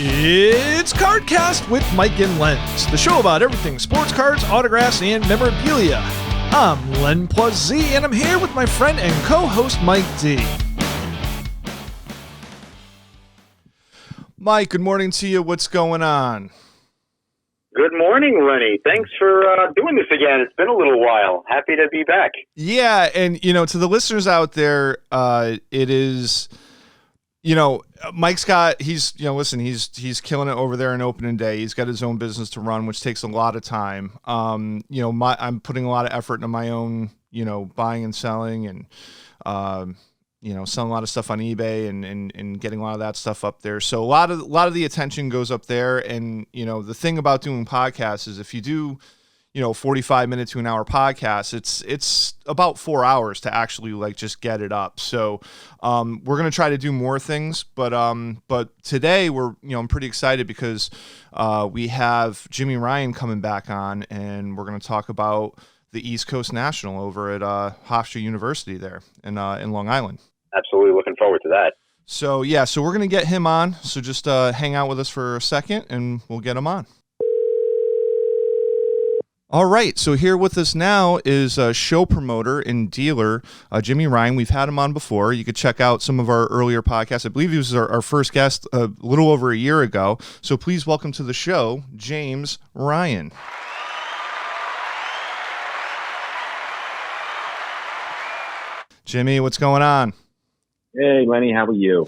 It's CardKast with Mike and Lens, the show about everything sports cards, autographs, and memorabilia. I'm Len plus Z, and I'm here with my friend and co-host Mike D. Mike, good morning to you. What's going on? Good morning, Lenny. Thanks for doing this again. It's been a little while. Happy to be back. Yeah, and, to the listeners out there, it is... Mike's got, he's killing it over there in opening day. He's got his own business to run, which takes a lot of time. I'm putting a lot of effort into my own, buying and selling and, selling a lot of stuff on eBay and getting a lot of that stuff up there. So a lot of the attention goes up there. And, the thing about doing podcasts is if you do, 45 minute to an hour podcast, it's about 4 hours to actually just get it up. So, we're going to try to do more things, but today I'm pretty excited because, we have Jimmy Ryan coming back on, and we're going to talk about the East Coast National over at, Hofstra University there in Long Island. Absolutely. Looking forward to that. So we're going to get him on. So just, hang out with us for a second and we'll get him on. All right, so here with us now is show promoter and dealer Jimmy Ryan. We've had him on before. You could check out some of our earlier podcasts. I believe he was our first guest a little over a year ago. So please welcome to the show, James Ryan. Jimmy, what's going on? Hey, Lenny, how are you?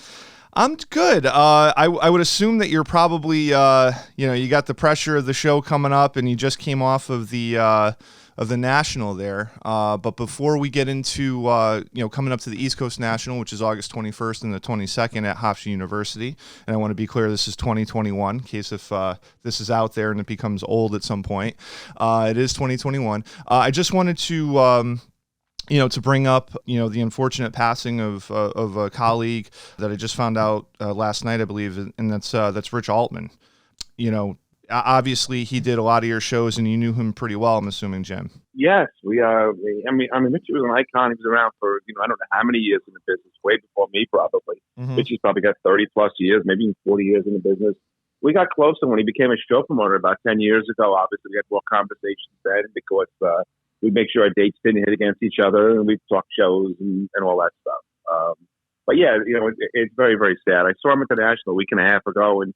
I'm good. I would assume that you're probably, you got the pressure of the show coming up, and you just came off of the National there. But before we get into, coming up to the East Coast National, which is August 21st and the 22nd at Hofstra University, and I want to be clear, this is 2021, in case if this is out there and it becomes old at some point. It is 2021. I just wanted to... to bring up, the unfortunate passing of a colleague that I just found out last night, I believe, and that's Rich Altman. Obviously he did a lot of your shows, and you knew him pretty well, I'm assuming, Jim. Yes, we are. Rich was an icon. He was around for, I don't know how many years in the business, way before me, probably. Mm-hmm. Richie's probably got 30 plus years, maybe even 40 years in the business. We got closer when he became a show promoter about 10 years ago. Obviously, we had more conversations then because, we'd make sure our dates didn't hit against each other, and we'd talk shows and all that stuff. But yeah, it's very, very sad. I saw him at the National a week and a half ago, and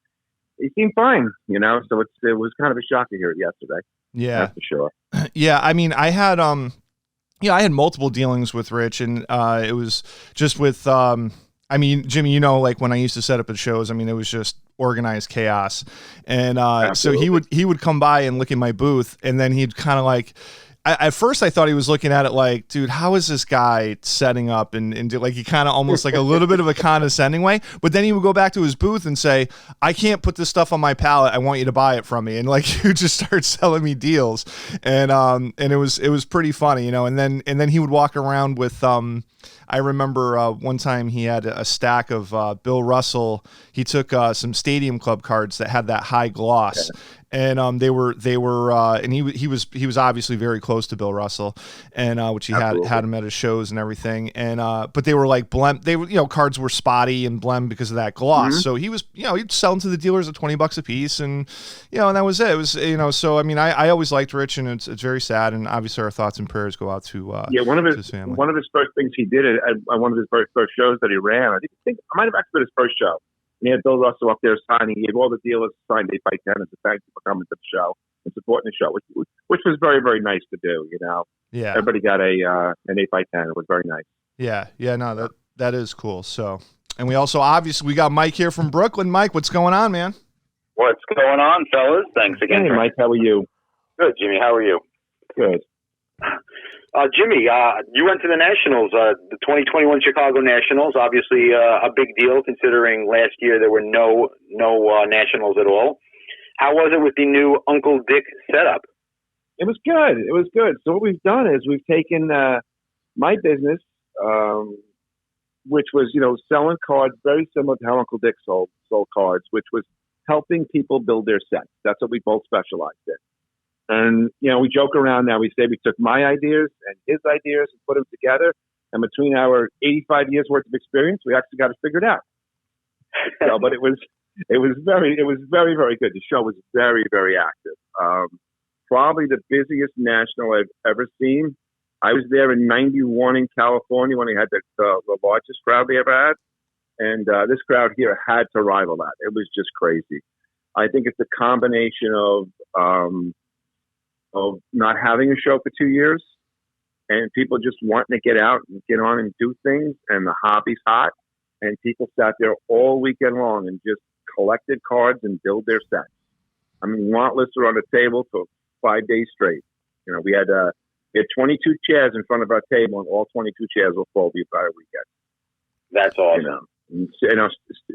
he seemed fine, so it was kind of a shock to hear it yesterday. Yeah. That's for sure. Yeah. I mean, I had, I had multiple dealings with Rich, and it was just with, Jimmy, when I used to set up at shows, it was just organized chaos. And so he would come by and look in my booth, and then he'd kind of at first I thought he was looking at it like, dude, how is this guy setting up and do, he kind of almost like a little bit of a condescending way, but then he would go back to his booth and say, I can't put this stuff on my pallet. I want you to buy it from me. And he would just start selling me deals. And it was pretty funny, and then he would walk around with, I remember one time he had a stack of Bill Russell. He took some Stadium Club cards that had that high gloss. Yeah. And they were, and he was obviously very close to Bill Russell, and which he had him at his shows and everything. And but they were blem. They were, cards were spotty and blem because of that gloss. Mm-hmm. So he was, he'd sell them to the dealers at $20 a piece, and and that was it. It was, so I always liked Rich, and it's very sad. And obviously our thoughts and prayers go out to one of his family. One of his first things he did at one of his very first shows that he ran. I think I might have actually been his first show. And he had Bill Russell up there signing. He gave all the dealers signed 8x10 as a thank you for coming to the show and supporting the show, which was very, very nice to do. Yeah. Everybody got an 8x10. It was very nice. Yeah. No, that is cool. So, and we also obviously we got Mike here from Brooklyn. Mike, what's going on, man? What's going on, fellas? Thanks again. Hey, Mike, how are you? Good, Jimmy. How are you? Good. Jimmy, you went to the Nationals, the 2021 Chicago Nationals. Obviously, a big deal considering last year there were no Nationals at all. How was it with the new Uncle Dick setup? It was good. So what we've done is we've taken my business, which was selling cards very similar to how Uncle Dick sold cards, which was helping people build their sets. That's what we both specialized in. And, we joke around now. We say we took my ideas and his ideas and put them together. And between our 85 years worth of experience, we actually got it figured out. But it was It was very, very good. The show was very, very active. Probably the busiest national I've ever seen. I was there in '91 in California when they had the largest crowd they ever had. And this crowd here had to rival that. It was just crazy. I think it's a combination of not having a show for 2 years and people just wanting to get out and get on and do things, and the hobby's hot. And people sat there all weekend long and just collected cards and build their sets. I mean, want lists were on the table for 5 days straight. You know, we had 22 chairs in front of our table, and all 22 chairs were full the entire weekend. That's awesome.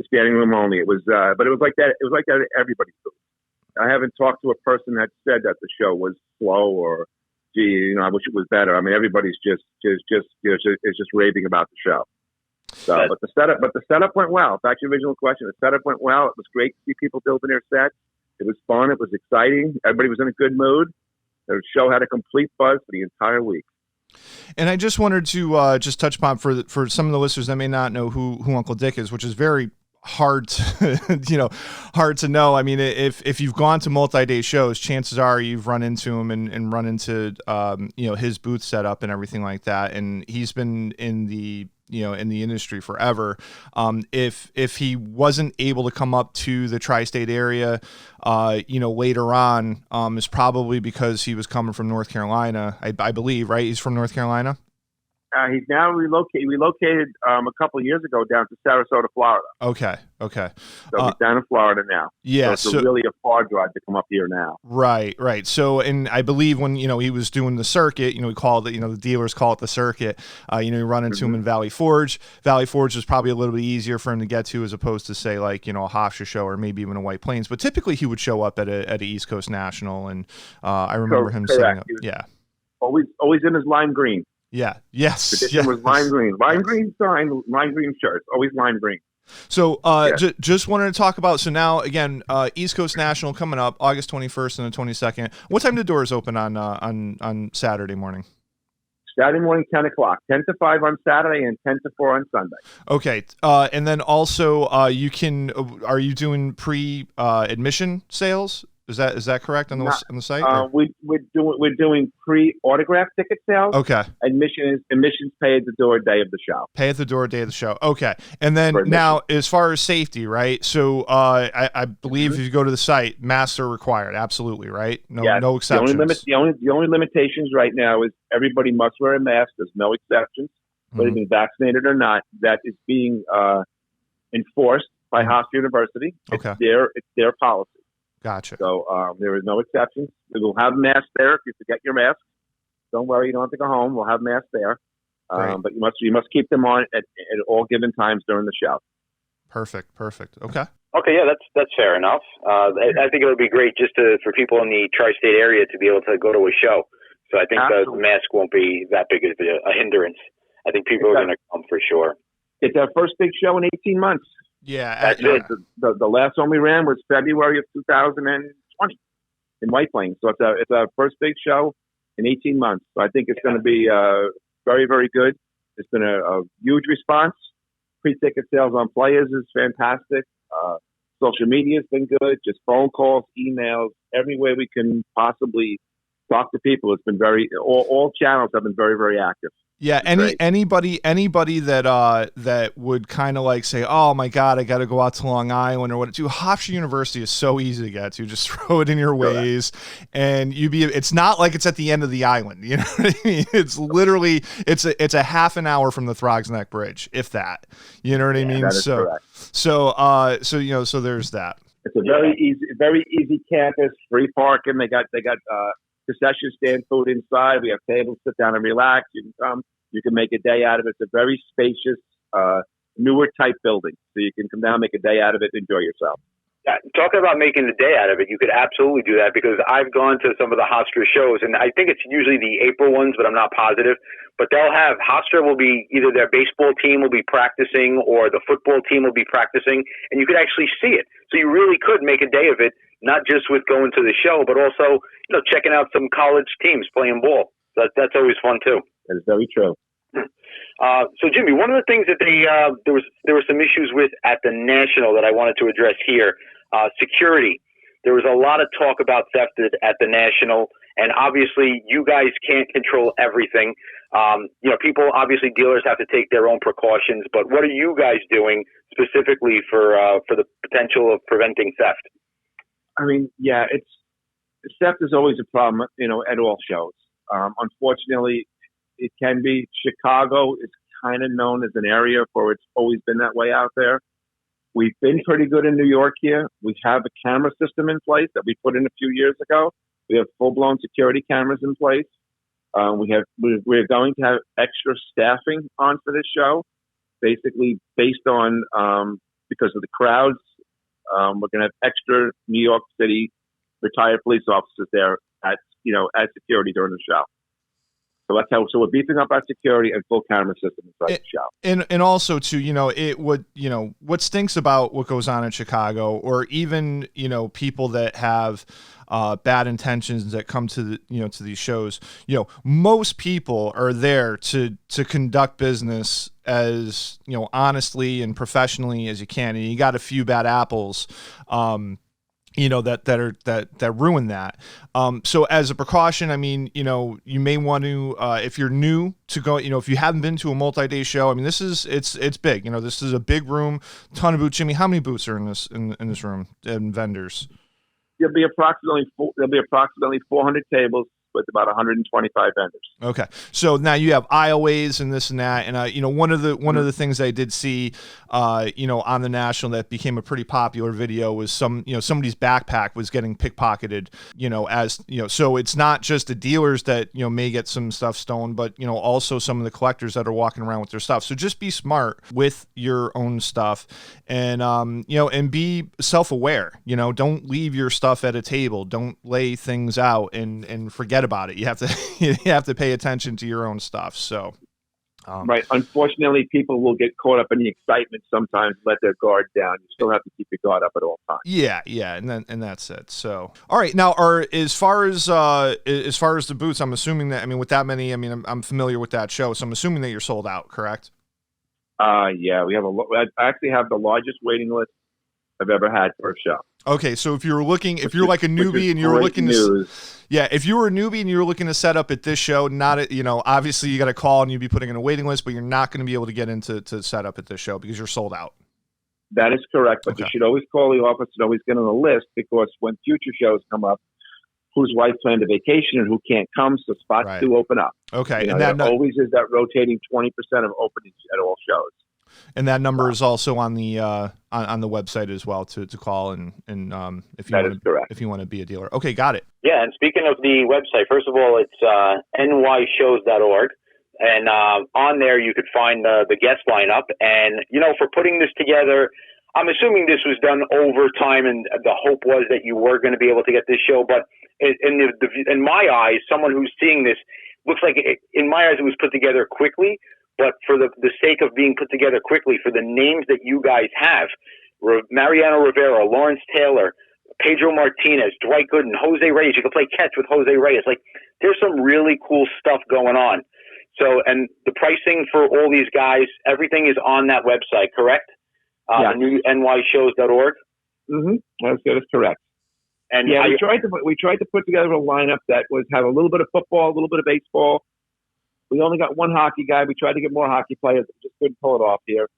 Standing room only. It was, but it was like that. It was like that at everybody's booth. I haven't talked to a person that said that the show was slow or, gee, you know, I wish it was better. I mean, everybody's just raving about the show. So, but the setup went well. Back to your original question, the setup went well. It was great to see people building their sets. It was fun. It was exciting. Everybody was in a good mood. The show had a complete buzz for the entire week. And I just wanted to just touch upon for some of the listeners that may not know who Uncle Dick is, which is very hard to, hard to know. I mean, if you've gone to multi-day shows, chances are you've run into him and run into, his booth setup and everything like that. And he's been in the industry forever. If he wasn't able to come up to the tri-state area, later on, is probably because he was coming from North Carolina, I believe, right? He's from North Carolina. He's now relocated a couple of years ago down to Sarasota, Florida. Okay. So he's down in Florida now. Yeah. So it's really a far drive to come up here now. Right. So, and I believe when, he was doing the circuit, we called it, the dealers call it the circuit, you run into him in Valley Forge. Valley Forge is probably a little bit easier for him to get to as opposed to say like, a Hofstra show or maybe even a White Plains, but typically he would show up at a East Coast National. And I remember him setting up. Yeah. Always in his lime green. Yeah. Yes. Tradition was lime green sign, lime green shirts, always lime green. So just wanted to talk about, so now again, East Coast National coming up August 21st and the 22nd. What time do doors open on Saturday morning? Saturday morning, 10 o'clock, 10 to 5 on Saturday and 10 to 4 on Sunday. Okay. And then also are you doing admission sales? Is that correct on the site? We're doing pre-autograph ticket sales. Okay. Admissions pay at the door day of the show. Pay at the door day of the show. Okay. And then now, as far as safety, right? So I believe if you go to the site, masks are required. Absolutely, right? No exceptions. The only limitations right now is everybody must wear a mask. There's no exceptions, whether they're vaccinated or not. That is being enforced by Hofstra University. Okay. It's their policy. Gotcha. So there is no exceptions. We'll have masks there. If you forget your mask, don't worry. You don't have to go home. We'll have masks there. But you must keep them on at all given times during the show. Perfect. Okay. Okay, yeah, that's fair enough. I think it would be great just for people in the tri-state area to be able to go to a show. So I think the mask won't be that big of a hindrance. I think people are going to come for sure. It's our first big show in 18 months. Yeah, that's it. The last one we ran was February of 2020 in White Plains. So it's our first big show in 18 months. So I think it's going to be very, very good. It's been a huge response. Pre-ticket sales on players is fantastic. Social media has been good. Just phone calls, emails, every way we can possibly talk to people. It's been all channels have been very, very active. Yeah, anybody that would kind of like say, oh my God, I got to go out to Long Island or what? Hofstra University is so easy to get to. Just throw it in your ways, and it's not like it's at the end of the island. You know what I mean? It's literally it's a half an hour from the Throgs Neck Bridge, if that. You know what I mean? That is correct. So there's that. It's a very easy campus, free parking. They got concession stand food inside. We have tables, sit down and relax. You can come. You can make a day out of it. It's a very spacious, newer type building. So you can come down, make a day out of it, enjoy yourself. Yeah, talking about making a day out of it, you could absolutely do that because I've gone to some of the Hofstra shows, and I think it's usually the April ones, but I'm not positive. But Hofstra will be either their baseball team will be practicing or the football team will be practicing, and you could actually see it. So you really could make a day of it, not just with going to the show, but also checking out some college teams playing ball. So that's always fun too. That is very true. So Jimmy, one of the things that there were some issues with at the National that I wanted to address here, security. There was a lot of talk about theft at the National, and obviously you guys can't control everything. People, obviously dealers have to take their own precautions, but what are you guys doing specifically for the potential of preventing theft? I mean, yeah, theft is always a problem, at all shows. Unfortunately, it can be. Chicago is kind of known as an area where it's always been that way out there. We've been pretty good in New York here. We have a camera system in place that we put in a few years ago. We have full-blown security cameras in place. We're going to have extra staffing on for this show, basically based on because of the crowds. We're going to have extra New York City retired police officers there at security during the show. So that's how. So we're beefing up our security and full camera system inside the show. And also too, what stinks about what goes on in Chicago, or even people that have bad intentions that come to to these shows. Most people are there to conduct business as honestly and professionally as you can, and you got a few bad apples. That ruin that. So as a precaution, I mean, you may want to, if you're new to go, if you haven't been to a multi-day show, I mean, it's big, this is a big room, ton of booths. Jimmy, how many booths are in this room and vendors? There'll be approximately 400 tables with about 125 vendors. Okay. So now you have aisleways and this and that. And, one of the things I did see, on the National that became a pretty popular video was somebody's backpack was getting pickpocketed, so it's not just the dealers that, may get some stuff stolen, but, also some of the collectors that are walking around with their stuff. So just be smart with your own stuff and, and be self-aware, don't leave your stuff at a table. Don't lay things out and forget about it. You have to pay attention to your own stuff. So, right. Unfortunately, people will get caught up in the excitement sometimes, let their guard down. You still have to keep your guard up at all times. Yeah, and that's it. So, all right. Now, as far as the booths, I'm assuming that with that many, I'm familiar with that show, so I'm assuming that you're sold out, correct? Yeah, we have I actually have the largest waiting list I've ever had for a show. Okay, so if you're like a newbie and you're looking to, if you were a newbie and you were looking to set up at this show, not at, obviously you got to call and you'd be putting in a waiting list, but you're not going to be able to get into set up at this show because you're sold out. That is correct, but okay. You should always call the office and always get on the list because when future shows come up, whose wife planned a vacation and who can't come, so spots do open up. Okay, and that always is that rotating 20% of openings at all shows. And that number is also on the website as well to call and if you want to be a dealer. Okay, got it. Yeah, and speaking of the website, first of all, it's nyshows.org, and on there you could find the guest lineup. And for putting this together, I'm assuming this was done over time, and the hope was that you were going to be able to get this show. But in my eyes, someone who's seeing this looks like in my eyes it was put together quickly. But for the sake of being put together quickly, for the names that you guys have, Mariano Rivera, Lawrence Taylor, Pedro Martinez, Dwight Gooden, Jose Reyes, you can play catch with Jose Reyes. Like, there's some really cool stuff going on. So, and the pricing for all these guys, everything is on that website, correct? Yeah. nyshows.org? Mm-hmm. That is correct. And yeah, we tried to put together a lineup that had a little bit of football, a little bit of baseball. We only got one hockey guy. We tried to get more hockey players. We just couldn't pull it off here.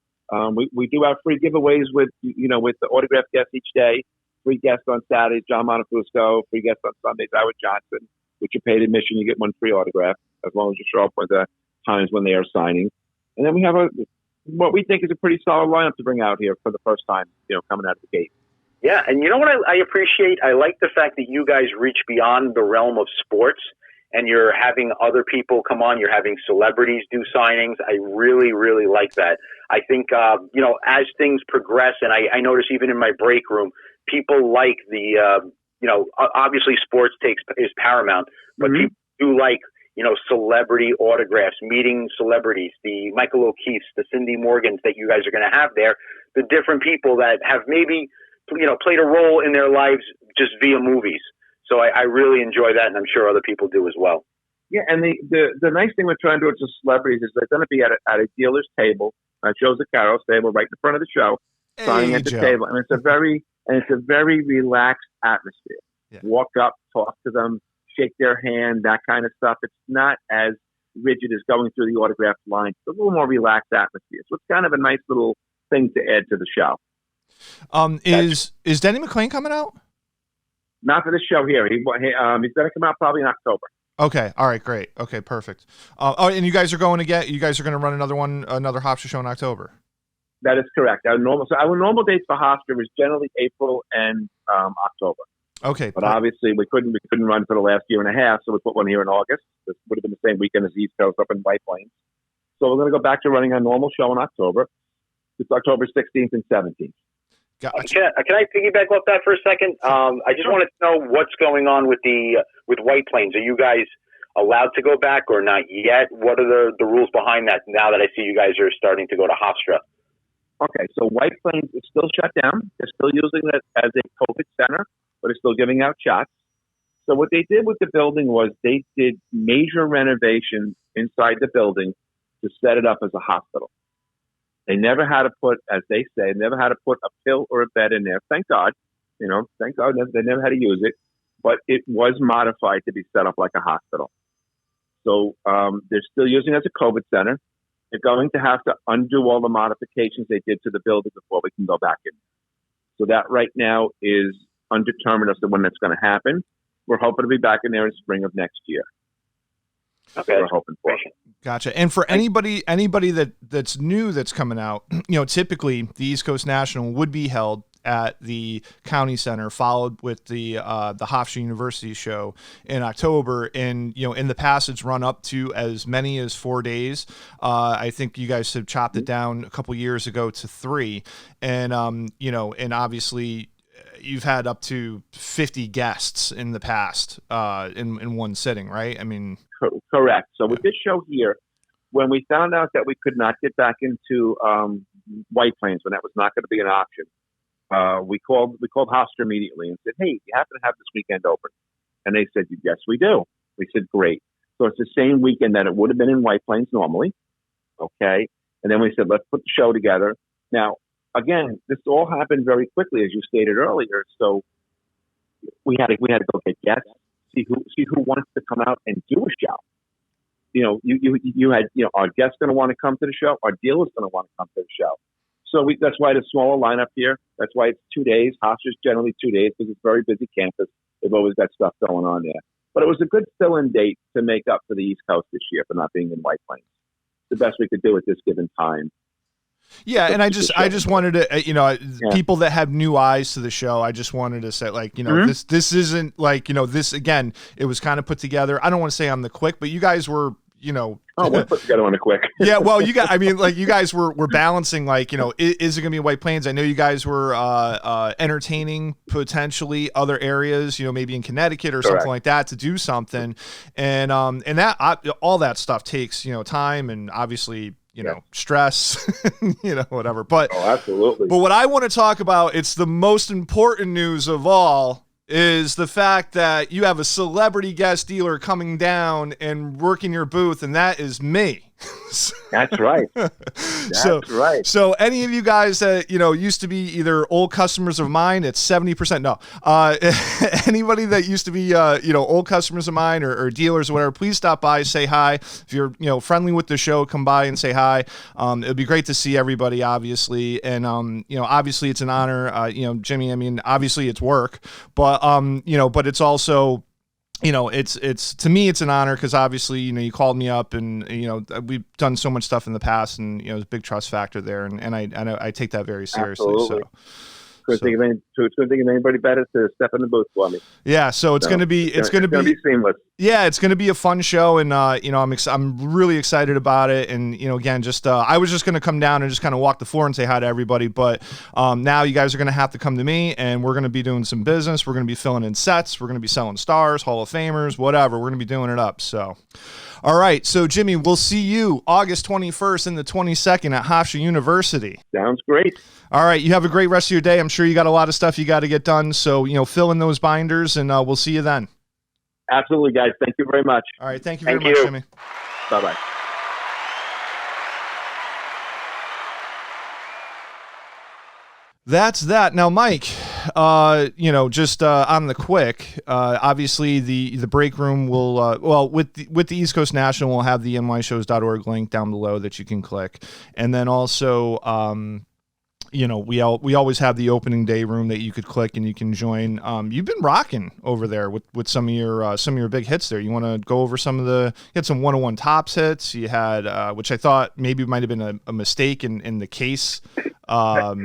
We do have free giveaways with the autographed guests each day. Free guests on Saturdays, John Montefusco. Free guests on Sundays, Howard Johnson. With your paid admission, you get one free autograph as long as you show up at the times when they are signing. And then we have what we think is a pretty solid lineup to bring out here for the first time, coming out of the gate. Yeah, and you know what I appreciate? I like the fact that you guys reach beyond the realm of sports. And you're having other people come on. You're having celebrities do signings. I really, really like that. I think, as things progress, and I notice even in my break room, people like obviously sports is paramount, but people do like, celebrity autographs, meeting celebrities, the Michael O'Keefe's, the Cindy Morgans that you guys are going to have there, the different people that have maybe, played a role in their lives just via movies. So I really enjoy that, and I'm sure other people do as well. Yeah, and the nice thing we're trying to do with the celebrities is they're going to be at a dealer's table, Joe Zaccaro's table, right in front of the show, signing at the table, and it's a very relaxed atmosphere. Yeah. Walk up, talk to them, shake their hand, that kind of stuff. It's not as rigid as going through the autograph line. It's a little more relaxed atmosphere. So it's kind of a nice little thing to add to the show. Is Denny McClain coming out? Not for this show here. He's going to come out probably in October. Okay. All right. Great. Okay. Perfect. And you guys are going to run another Hofstra show in October. That is correct. Our normal dates for Hofstra was generally April and October. Okay. But obviously we couldn't run for the last year and a half, so we put one here in August. This would have been the same weekend as the East Coast up in White Plains. So we're going to go back to running our normal show in October. It's October 16th and 17th. Gotcha. Can I piggyback off that for a second? I just wanted to know what's going on with White Plains. Are you guys allowed to go back or not yet? What are the rules behind that now that I see you guys are starting to go to Hofstra? Okay, so White Plains is still shut down. They're still using it as a COVID center, but it's still giving out shots. So what they did with the building was they did major renovations inside the building to set it up as a hospital. They never had to put, as they say, a pill or a bed in there. Thank God. Thank God they never had to use it. But it was modified to be set up like a hospital. So they're still using it as a COVID center. They're going to have to undo all the modifications they did to the building before we can go back in. So that right now is undetermined as to when that's going to happen. We're hoping to be back in there in spring of next year. That's what we're hoping for. Gotcha. And for anybody that's new that's coming out, typically the East Coast National would be held at the county center, followed with the Hofstra University show in October. And in the past, it's run up to as many as 4 days. I think you guys have chopped it down a couple years ago to 3, and and obviously you've had up to 50 guests in the past in one sitting, right? I mean, correct. So with this show here, when we found out that we could not get back into White Plains, when that was not going to be an option, we called Hofstra immediately and said, "Hey, you happen to have this weekend open?" And they said, "Yes, we do." We said, "Great." So it's the same weekend that it would have been in White Plains normally. Okay. And then we said, "Let's put the show together." Now, again, this all happened very quickly, as you stated earlier. So we had to go get guests, see who wants to come out and do a show. You had our guests going to want to come to the show, our dealers going to want to come to the show. So that's why the smaller lineup here. That's why it's 2 days. Hofstra's generally 2 days because it's a very busy campus. They've always got stuff going on there. But it was a good fill-in date to make up for the East Coast this year for not being in White Plains. The best we could do at this given time. Yeah, and I just wanted to, people that have new eyes to the show, I just wanted to say, this isn't this, again, it was kind of put together. I don't want to say on the quick, but you guys were, we're put together on the quick. Yeah, well, you guys were balancing, is it going to be White Plains? I know you guys were entertaining potentially other areas, maybe in Connecticut or Correct. Something like that to do something. And that all that stuff takes, time and obviously, stress, whatever. But absolutely. But what I want to talk about, it's the most important news of all, is the fact that you have a celebrity guest dealer coming down and working your booth, and that is me. That's right. Right. So any of you guys that, used to be either old customers of mine, it's 70%. No, anybody that used to be, old customers of mine or dealers or whatever, please stop by, say hi. If you're, friendly with the show, come by and say hi. It'd be great to see everybody, obviously. And, obviously it's an honor, Jimmy, I mean, obviously it's work, but it's also, it's to me, it's an honor because obviously, you called me up and, we've done so much stuff in the past and, there's a big trust factor there. And I take that very seriously. Absolutely. Couldn't think of anybody better to step in the booth for me. Yeah, so it's going to be seamless. Yeah, it's going to be a fun show, and I'm really excited about it. And again, just I was just going to come down and just kind of walk the floor and say hi to everybody, but now you guys are going to have to come to me, and we're going to be doing some business. We're going to be filling in sets. We're going to be selling stars, Hall of Famers, whatever. We're going to be doing it up. So. All right, so Jimmy, we'll see you August 21st and the 22nd at Hofstra University. Sounds great. All right, you have a great rest of your day. I'm sure you got a lot of stuff you got to get done, so fill in those binders, and we'll see you then. Absolutely, guys. Thank you very much. All right. Thank you very much, Jimmy. Bye-bye. That's that. Now, Mike, just on the quick, obviously the break room will, with the East Coast National, we'll have the nyshows.org link down below that you can click. And then also, we always have the opening day room that you could click and you can join. You've been rocking over there with some of your big hits there. You want to go over you had some 101 tops hits. You had, which I thought maybe might have been a mistake in the case. How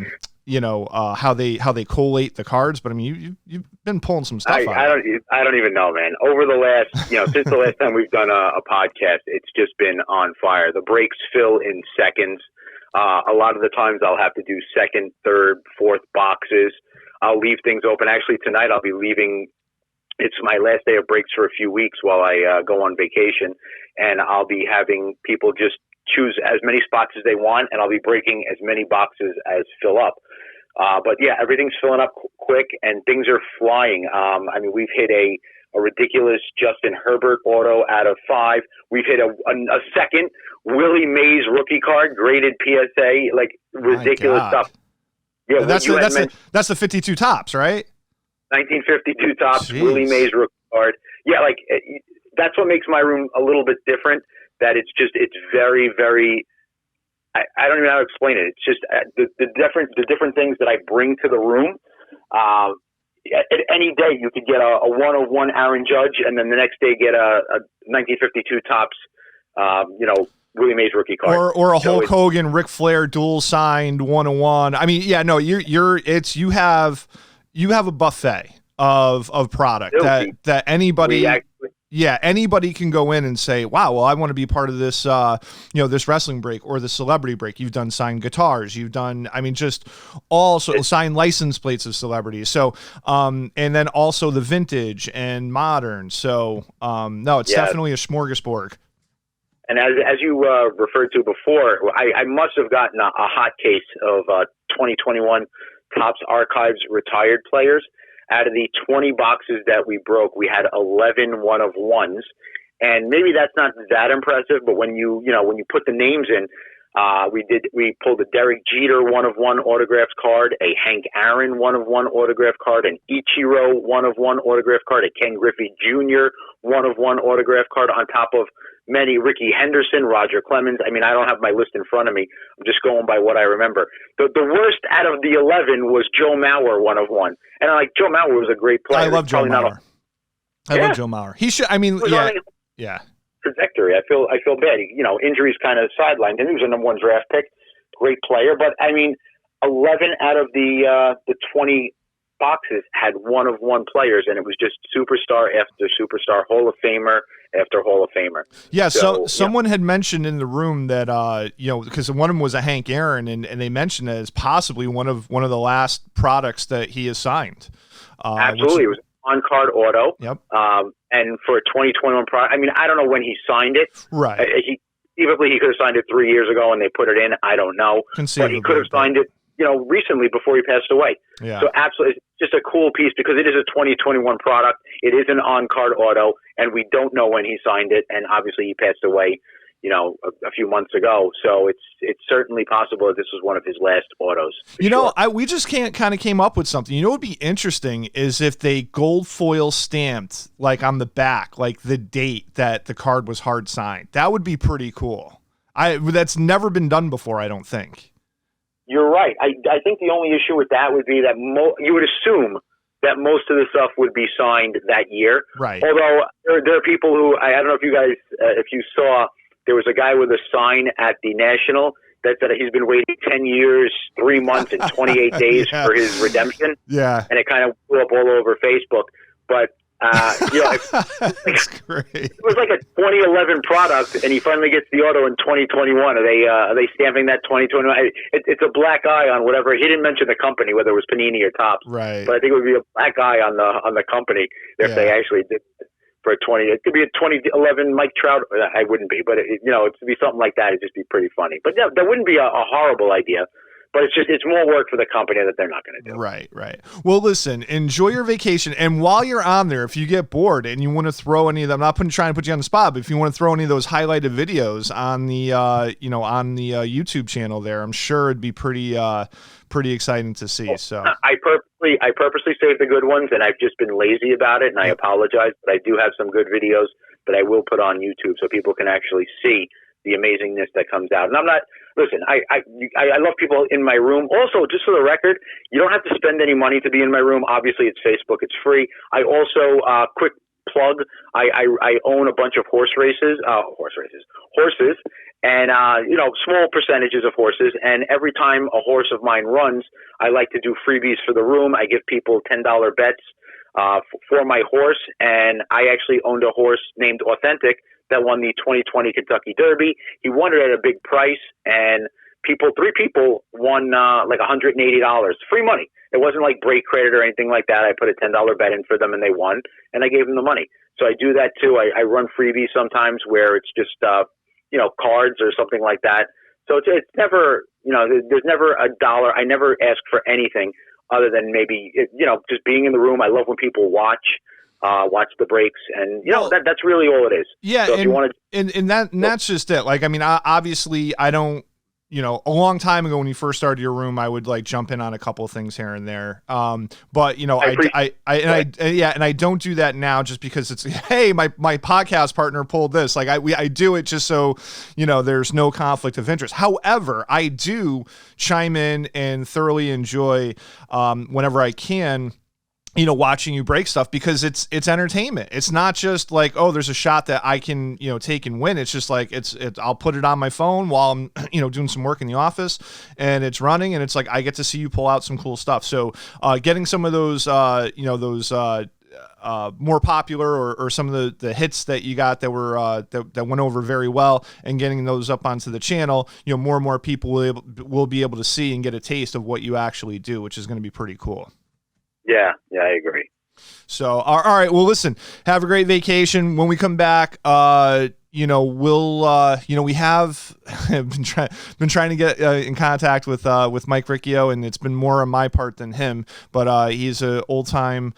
they collate the cards, but I mean, you've been pulling some stuff out. I don't even know, man. Over the last, since the last time we've done a podcast, it's just been on fire. The breaks fill in seconds. A lot of the times I'll have to do second, third, fourth boxes. I'll leave things open. Actually, tonight I'll be leaving. It's my last day of breaks for a few weeks while I go on vacation, and I'll be having people just choose as many spots as they want, and I'll be breaking as many boxes as fill up. But yeah, everything's filling up quick and things are flying. We've hit a ridiculous Justin Herbert auto out of 5. We've hit a second Willie Mays rookie card, graded PSA, like ridiculous stuff. Yeah, that's the 52 tops, right? 1952 tops, Jeez. Willie Mays rookie card. Yeah, that's what makes my room a little bit different. That it's very, very. I don't even know how to explain it. It's just the different things that I bring to the room. At any day, you could get a 101 Aaron Judge, and then the next day get a 1952 tops, Willie Mays rookie card, or a Hulk Hogan, Ric Flair dual signed 101. I mean, yeah, no, you have a buffet of product that anybody. Yeah, anybody can go in and say, wow, well, I want to be part of this, this wrestling break or the celebrity break. You've done signed guitars. You've done, just also signed license plates of celebrities. So, and then also the vintage and modern. So, no, it's definitely a smorgasbord. And as you referred to before, I must have gotten a hot case of 2021 Topps Archives retired players. Out of the 20 boxes that we broke, we had 11 one-of-ones. And maybe that's not that impressive, but when you put the names in, we pulled a Derek Jeter one-of-one autographed card, a Hank Aaron one-of-one autographed card, an Ichiro one-of-one autographed card, a Ken Griffey Jr. one-of-one autographed card, on top of many, Ricky Henderson, Roger Clemens. I don't have my list in front of me. I'm just going by what I remember. The worst out of the 11 was Joe Maurer, one-of-one. And Joe Maurer was a great player. I love Joe Maurer. I love Joe Maurer. He should, yeah. Trajectory. I feel bad. Injuries kind of sidelined him. He was a number 1 draft pick. Great player. But 11 out of the 20 boxes had one-of-one players, and it was just superstar after superstar, Hall of Famer after Hall of Famer. Yeah, so someone had mentioned in the room that because one of them was a Hank Aaron, and they mentioned it as possibly one of the last products that he has signed. Absolutely, it was on-card auto. Yep. And for a 2021 product, I don't know when he signed it. Right. He could have signed it 3 years ago and they put it in. I don't know. But he could have signed it, recently before he passed away. Yeah. So absolutely, it's just a cool piece because it is a 2021 product. It is an on-card auto, and we don't know when he signed it. And obviously, he passed away, a few months ago. So it's certainly possible that this was one of his last autos. We just came up with something. What would be interesting is if they gold foil stamped on the back, the date that the card was hard signed. That would be pretty cool. That's never been done before, I don't think. You're right. I think the only issue with that would be that you would assume that most of the stuff would be signed that year. Right. Although there are people who, I don't know if you guys, if you saw, there was a guy with a sign at the National that said he's been waiting 10 years, 3 months, and 28 days for his redemption. Yeah. And it kind of blew up all over Facebook. But, that's great. It was like a 2011 product, and he finally gets the auto in 2021. Are they stamping that 2021? It's a black eye on whatever. He didn't mention the company, whether it was Panini or Topps. Right. But I think it would be a black eye on the company if they actually did for a 20. It could be a 2011 Mike Trout. I wouldn't be, but it would be something like that. It'd just be pretty funny. But that wouldn't be a horrible idea. But it's more work for the company that they're not going to do. Right. Well, listen, enjoy your vacation. And while you're on there, if you get bored and you want to throw any of them, I'm not trying to put you on the spot, but if you want to throw any of those highlighted videos on the, YouTube channel there, I'm sure it'd be pretty exciting to see. So I purposely saved the good ones, and I've just been lazy about it, and I apologize, but I do have some good videos that I will put on YouTube so people can actually see the amazingness that comes out. And I'm not, listen, I love people in my room. Also, just for the record, you don't have to spend any money to be in my room. Obviously, it's Facebook. It's free. I also, quick plug, I own a bunch of horses, and, small percentages of horses. And every time a horse of mine runs, I like to do freebies for the room. I give people $10 bets for my horse. And I actually owned a horse named Authentic that won the 2020 Kentucky Derby. He won it at a big price, and three people won like $180, free money. It wasn't like break credit or anything like that. I put a $10 bet in for them, and they won, and I gave them the money. So I do that too. I run freebies sometimes where it's just cards or something like that. So it's never, there's never a dollar. I never ask for anything other than maybe just being in the room. I love when people watch the breaks, and that's really all it is. Yeah, so if you want to, and that's just it. Like, I mean, obviously, I don't. A long time ago when you first started your room, I would like jump in on a couple of things here and there. But I don't do that now just because it's, hey, my podcast partner pulled this. Like I do it just so, there's no conflict of interest. However, I do chime in and thoroughly enjoy, whenever I can, watching you break stuff, because it's entertainment. It's not just like, oh, there's a shot that I can, take and win. It's just like, I'll put it on my phone while I'm, doing some work in the office, and it's running, and it's like, I get to see you pull out some cool stuff. So, getting some of those, more popular or some of the hits that you got that were, that went over very well, and getting those up onto the channel, more and more people will be able to see and get a taste of what you actually do, which is going to be pretty cool. Yeah, I agree. So, all right. Well, listen, have a great vacation. When we come back, we'll, we have been trying to get in contact with Mike Riccio, and it's been more on my part than him, but he's an old time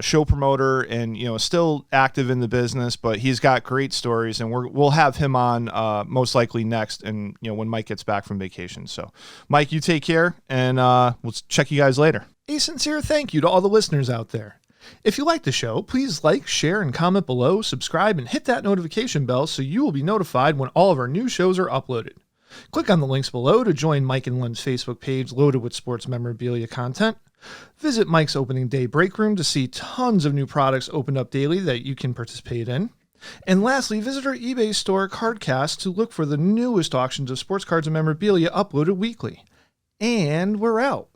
show promoter, and, still active in the business, but he's got great stories, and we'll have him on most likely next. And, when Mike gets back from vacation. So Mike, you take care, and we'll check you guys later. A sincere thank you to all the listeners out there. If you like the show, please like, share, and comment below, subscribe, and hit that notification bell so you will be notified when all of our new shows are uploaded. Click on the links below to join Mike and Len's Facebook page loaded with sports memorabilia content. Visit Mike's opening day break room to see tons of new products opened up daily that you can participate in. And lastly, visit our eBay store, CardKast, to look for the newest auctions of sports cards and memorabilia uploaded weekly. And we're out.